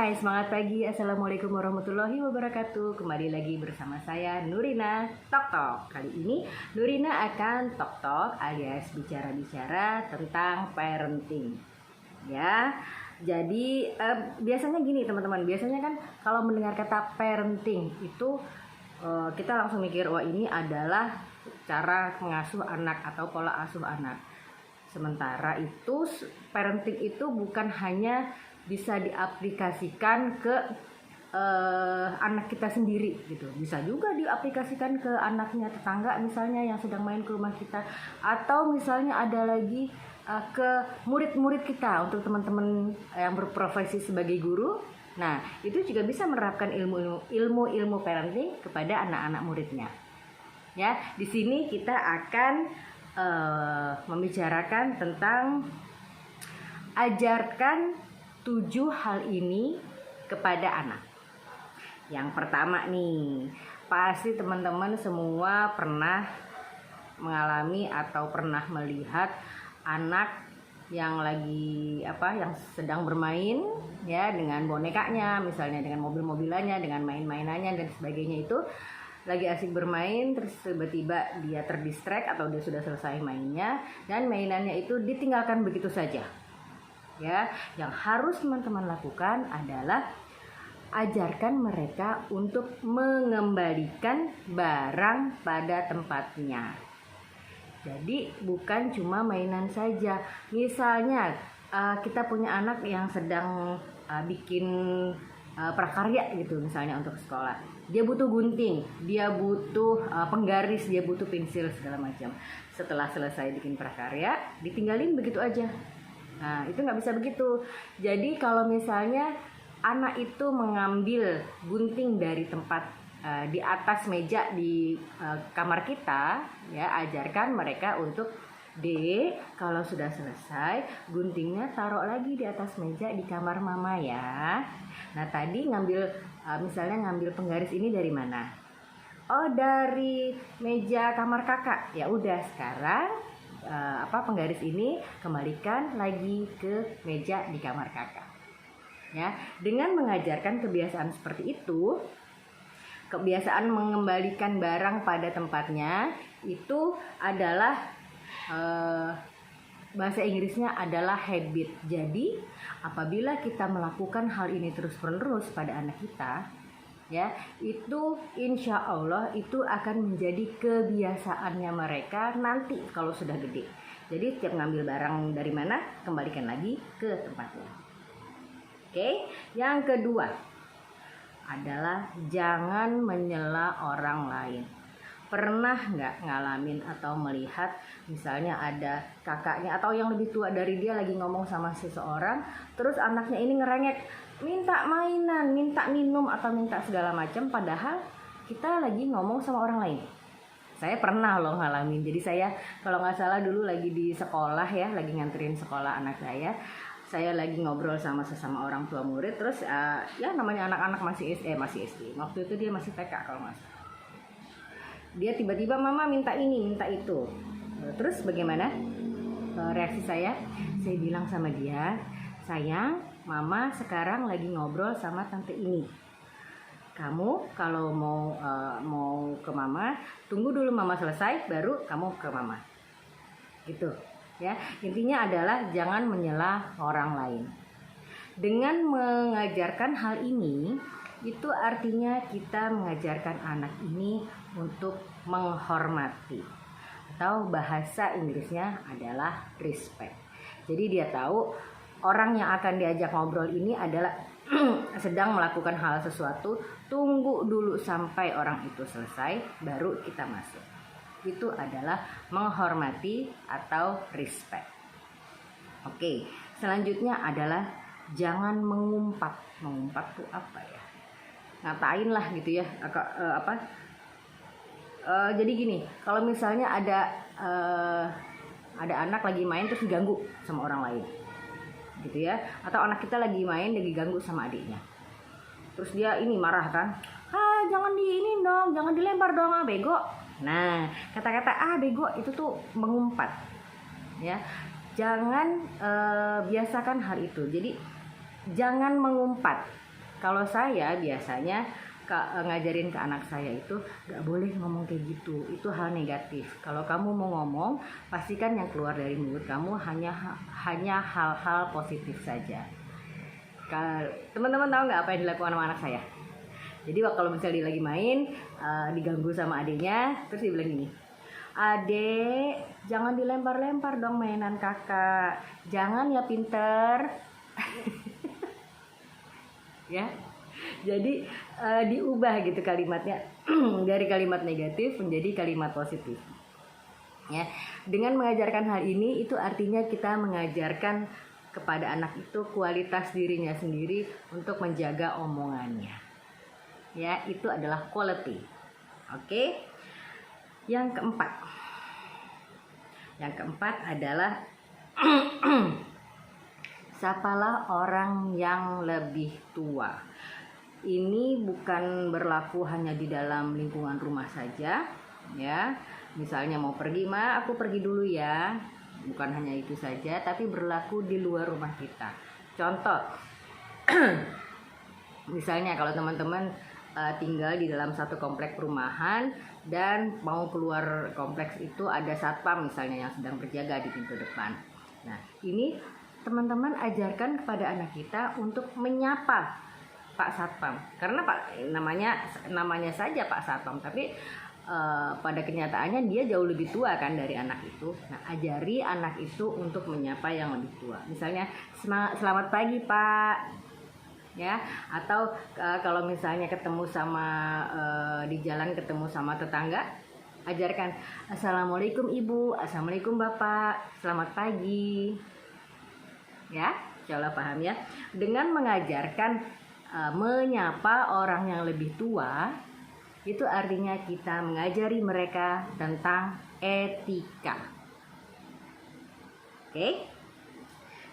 Hai, semangat pagi. Assalamualaikum warahmatullahi wabarakatuh. Kembali lagi bersama saya Nurina Tok Tok. Kali ini Nurina akan Tok Tok alias bicara-bicara tentang parenting. Ya. Jadi biasanya gini teman-teman. Biasanya kan kalau mendengar kata parenting itu kita langsung mikir wah ini adalah cara mengasuh anak atau pola asuh anak. Sementara itu parenting itu bukan hanya bisa diaplikasikan ke anak kita sendiri gitu, bisa juga diaplikasikan ke anaknya tetangga misalnya yang sedang main ke rumah kita, atau misalnya ada lagi ke murid-murid kita untuk teman-teman yang berprofesi sebagai guru. Nah itu juga bisa menerapkan ilmu parenting kepada anak-anak muridnya. Ya, di sini kita akan membicarakan tentang ajarkan 7 hal ini kepada anak. Yang pertama nih, pasti teman-teman semua pernah mengalami atau pernah melihat anak yang lagi yang sedang bermain ya dengan bonekanya, misalnya dengan mobil-mobilannya, dengan main-mainannya dan sebagainya, itu lagi asik bermain, terus tiba-tiba dia terdistract atau dia sudah selesai mainnya dan mainannya itu ditinggalkan begitu saja. Ya, yang harus teman-teman lakukan adalah ajarkan mereka untuk mengembalikan barang pada tempatnya. Jadi bukan cuma mainan saja. Misalnya kita punya anak yang sedang bikin prakarya gitu misalnya untuk sekolah. Dia butuh gunting, dia butuh penggaris, dia butuh pensil segala macam. Setelah selesai bikin prakarya, ditinggalin begitu aja. Nah, itu nggak bisa begitu. Jadi kalau misalnya anak itu mengambil gunting dari tempat di atas meja di kamar kita, ya ajarkan mereka untuk kalau sudah selesai guntingnya taruh lagi di atas meja di kamar mama ya. Nah tadi misalnya ngambil penggaris ini dari mana? Oh dari meja kamar kakak. Ya udah sekarang penggaris ini kembalikan lagi ke meja di kamar kakak. Ya, dengan mengajarkan kebiasaan seperti itu, kebiasaan mengembalikan barang pada tempatnya itu adalah bahasa Inggrisnya adalah habit. Jadi apabila kita melakukan hal ini terus-menerus pada anak kita, ya itu insya Allah itu akan menjadi kebiasaannya mereka nanti kalau sudah gede. Jadi setiap ngambil barang dari mana, kembalikan lagi ke tempatnya. Oke, yang kedua adalah jangan menyela orang lain. Pernah nggak ngalamin atau melihat misalnya ada kakaknya atau yang lebih tua dari dia lagi ngomong sama seseorang, terus anaknya ini ngerengek, minta mainan, minta minum atau minta segala macam, padahal kita lagi ngomong sama orang lain. Saya pernah loh ngalamin. Jadi saya kalau nggak salah dulu lagi di sekolah ya, lagi nganterin sekolah anak saya lagi ngobrol sama sesama orang tua murid, terus ya namanya anak-anak masih SD. Waktu itu dia masih TK kalau nggak salah. Dia tiba-tiba mama minta ini, minta itu. Terus bagaimana reaksi saya? Saya bilang sama dia, sayang, mama sekarang lagi ngobrol sama tante ini. Kamu kalau mau ke mama, tunggu dulu mama selesai, baru kamu ke mama. Gitu. Ya, intinya adalah jangan menyela orang lain. Dengan mengajarkan hal ini, itu artinya kita mengajarkan anak ini untuk menghormati, atau bahasa Inggrisnya adalah respect. Jadi dia tahu orang yang akan diajak ngobrol ini adalah sedang melakukan hal sesuatu, tunggu dulu sampai orang itu selesai baru kita masuk. Itu adalah menghormati atau respect. Oke, selanjutnya adalah jangan mengumpat. Mengumpat itu apa ya? Ngatain lah gitu ya. Jadi gini, kalau misalnya ada anak lagi main terus diganggu sama orang lain, gitu ya, atau anak kita lagi main lagi ganggu sama adiknya, terus dia ini marah kan, jangan diinin dong, jangan dilempar dong, bego. Nah kata-kata bego itu tuh mengumpat ya. Jangan biasakan hal itu. Jadi jangan mengumpat, Kalau saya biasanya ngajarin ke anak saya itu gak boleh ngomong kayak gitu, itu hal negatif. Kalau kamu mau ngomong, pastikan yang keluar dari mulut kamu hanya hal-hal positif saja. Teman-teman tahu nggak apa yang dilakukan sama anak saya? Jadi kalau misalnya dia lagi main, diganggu sama adiknya, terus dia bilang gini, "Adek, jangan dilempar-lempar dong mainan kakak, jangan ya pinter." Ya, jadi diubah gitu kalimatnya dari kalimat negatif menjadi kalimat positif. Ya, dengan mengajarkan hal ini itu artinya kita mengajarkan kepada anak itu kualitas dirinya sendiri untuk menjaga omongannya. Ya, itu adalah quality. Oke. Yang keempat adalah sapalah orang yang lebih tua. Ini bukan berlaku hanya di dalam lingkungan rumah saja, ya. Misalnya mau pergi, "Ma, aku pergi dulu ya." Bukan hanya itu saja, tapi berlaku di luar rumah kita. Contoh, misalnya kalau teman-teman tinggal di dalam satu kompleks perumahan dan mau keluar kompleks itu ada satpam misalnya yang sedang berjaga di pintu depan. Nah, ini teman-teman ajarkan kepada anak kita untuk menyapa Pak Satpam, karena namanya saja Pak Satpam, tapi pada kenyataannya dia jauh lebih tua kan dari anak itu. Nah, ajari anak itu untuk menyapa yang lebih tua. Misalnya, "Selamat pagi Pak." Ya, atau kalau misalnya ketemu sama di jalan ketemu sama tetangga, ajarkan, "Assalamualaikum Ibu, Assalamualaikum Bapak, selamat pagi." Ya, insyaallah paham ya. Dengan mengajarkan menyapa orang yang lebih tua, itu artinya kita mengajari mereka tentang etika. Oke.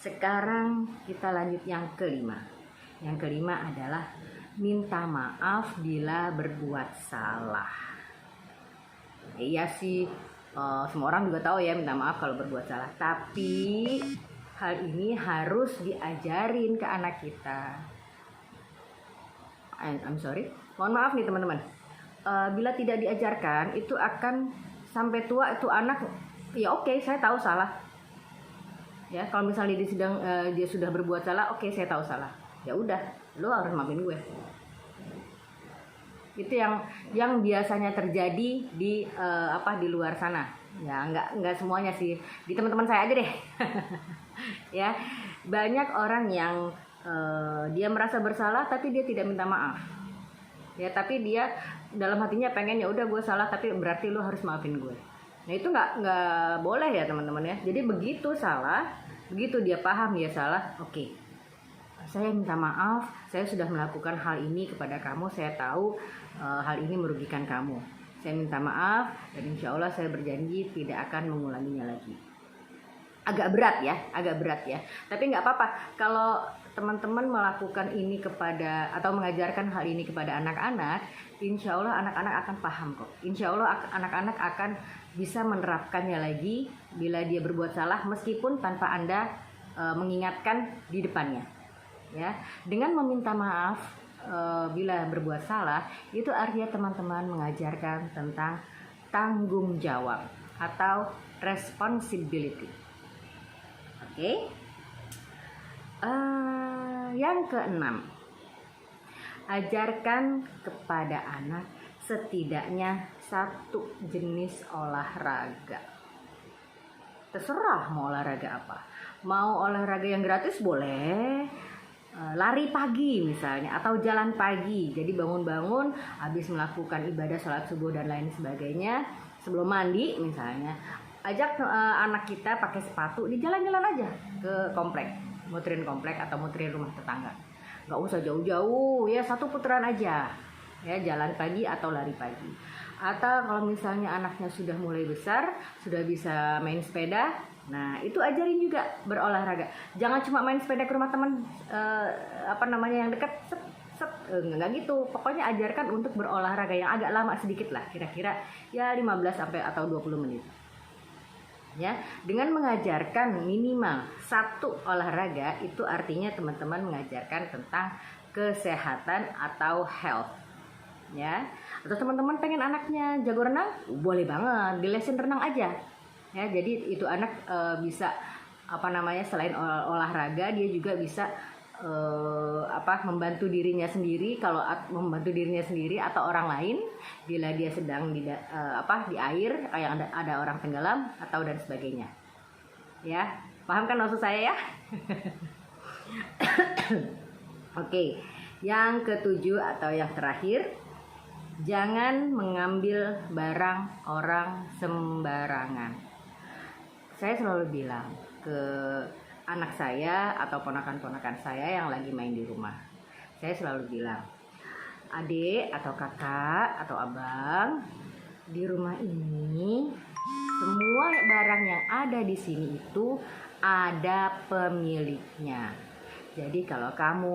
Sekarang kita lanjut yang kelima. Yang kelima adalah minta maaf bila berbuat salah. Iya sih, semua orang juga tahu ya minta maaf kalau berbuat salah. Tapi hal ini harus diajarin ke anak kita. I'm sorry, mohon maaf nih teman-teman. Bila tidak diajarkan itu akan sampai tua itu anak ya oke, saya tahu salah. Ya, kalau misalnya dia sudah berbuat salah, oke, saya tahu salah. Ya udah, lo harus maafin gue. Itu yang biasanya terjadi di di luar sana. Ya, nggak semuanya sih. Di teman-teman saya aja deh. Ya, banyak orang yang dia merasa bersalah tapi dia tidak minta maaf. Ya, tapi dia dalam hatinya pengen ya udah gue salah tapi berarti lo harus maafin gue. Nah, itu nggak boleh ya teman-teman ya. Jadi begitu salah, begitu dia paham dia salah, oke. Saya minta maaf, saya sudah melakukan hal ini kepada kamu, saya tahu hal ini merugikan kamu. Saya minta maaf dan insya Allah saya berjanji tidak akan mengulanginya lagi. Agak berat ya. Tapi nggak apa-apa kalau teman-teman melakukan ini kepada atau mengajarkan hal ini kepada anak-anak, insya Allah anak-anak akan paham kok. Insya Allah anak-anak akan bisa menerapkannya lagi bila dia berbuat salah meskipun tanpa Anda mengingatkan di depannya. Ya, dengan meminta maaf bila berbuat salah itu artinya teman-teman mengajarkan tentang tanggung jawab atau responsibility. Oke. Yang keenam, ajarkan kepada anak setidaknya satu jenis olahraga. Terserah mau olahraga apa. Mau olahraga yang gratis boleh, lari pagi misalnya atau jalan pagi. Jadi bangun-bangun habis melakukan ibadah sholat subuh dan lain sebagainya, sebelum mandi misalnya, ajak anak kita pakai sepatu di jalan-jalan aja ke komplek, muterin komplek atau muterin rumah tetangga. Nggak usah jauh-jauh ya, satu putaran aja ya, jalan pagi atau lari pagi. Atau kalau misalnya anaknya sudah mulai besar, sudah bisa main sepeda, nah itu ajarin juga berolahraga. Jangan cuma main sepeda ke rumah teman yang dekat, nggak gitu. Pokoknya ajarkan untuk berolahraga yang agak lama sedikit lah, kira-kira ya 15 sampai atau 20 menit. Ya, dengan mengajarkan minimal satu olahraga itu artinya teman-teman mengajarkan tentang kesehatan atau health. Ya, atau teman-teman pengen anaknya jago renang, boleh banget dilesin renang aja. Ya, jadi itu anak bisa selain olahraga dia juga bisa membantu dirinya sendiri. Kalau membantu dirinya sendiri atau orang lain bila dia sedang di air yang ada orang tenggelam atau dan sebagainya. Ya, paham kan maksud saya ya? Oke, yang ketujuh atau yang terakhir, jangan mengambil barang orang sembarangan. Saya selalu bilang ke anak saya atau ponakan-ponakan saya yang lagi main di rumah. Saya selalu bilang, adik atau kakak atau abang, di rumah ini semua barang yang ada di sini itu ada pemiliknya. Jadi kalau kamu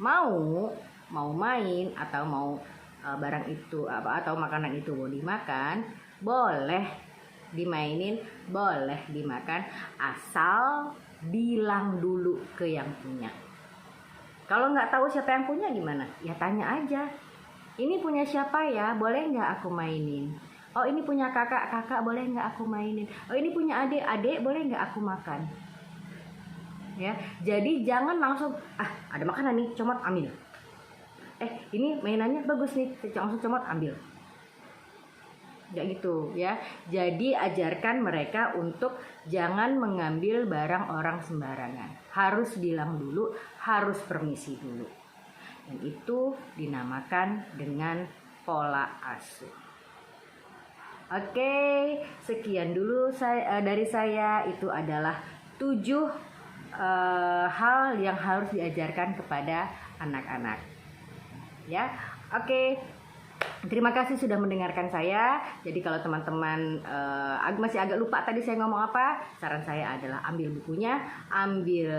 mau main atau mau barang itu atau makanan itu mau dimakan, boleh dimainin, boleh dimakan, asal bilang dulu ke yang punya. Kalau nggak tahu siapa yang punya gimana? Ya tanya aja, ini punya siapa ya, boleh nggak aku mainin? Oh ini punya kakak, boleh nggak aku mainin? Oh ini punya adik, boleh nggak aku makan? Ya, jadi jangan langsung ada makanan nih, comot ambil. Ini mainannya bagus nih, langsung comot ambil. Ya gitu ya. Jadi ajarkan mereka untuk jangan mengambil barang orang sembarangan. Harus bilang dulu, harus permisi dulu. Dan itu dinamakan dengan pola asuh. Oke, sekian dulu dari saya. Itu adalah 7 hal yang harus diajarkan kepada anak-anak. Ya, oke. Terima kasih sudah mendengarkan saya. Jadi kalau teman-teman masih agak lupa tadi saya ngomong apa, saran saya adalah ambil bukunya, ambil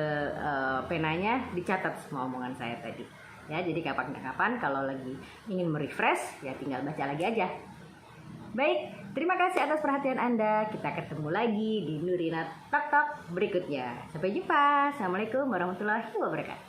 penanya, dicatat semua omongan saya tadi. Ya, jadi kapan-kapan kalau lagi ingin merefresh, ya tinggal baca lagi aja. Baik, terima kasih atas perhatian Anda. Kita ketemu lagi di Nurina Talk Talk berikutnya. Sampai jumpa. Assalamualaikum warahmatullahi wabarakatuh.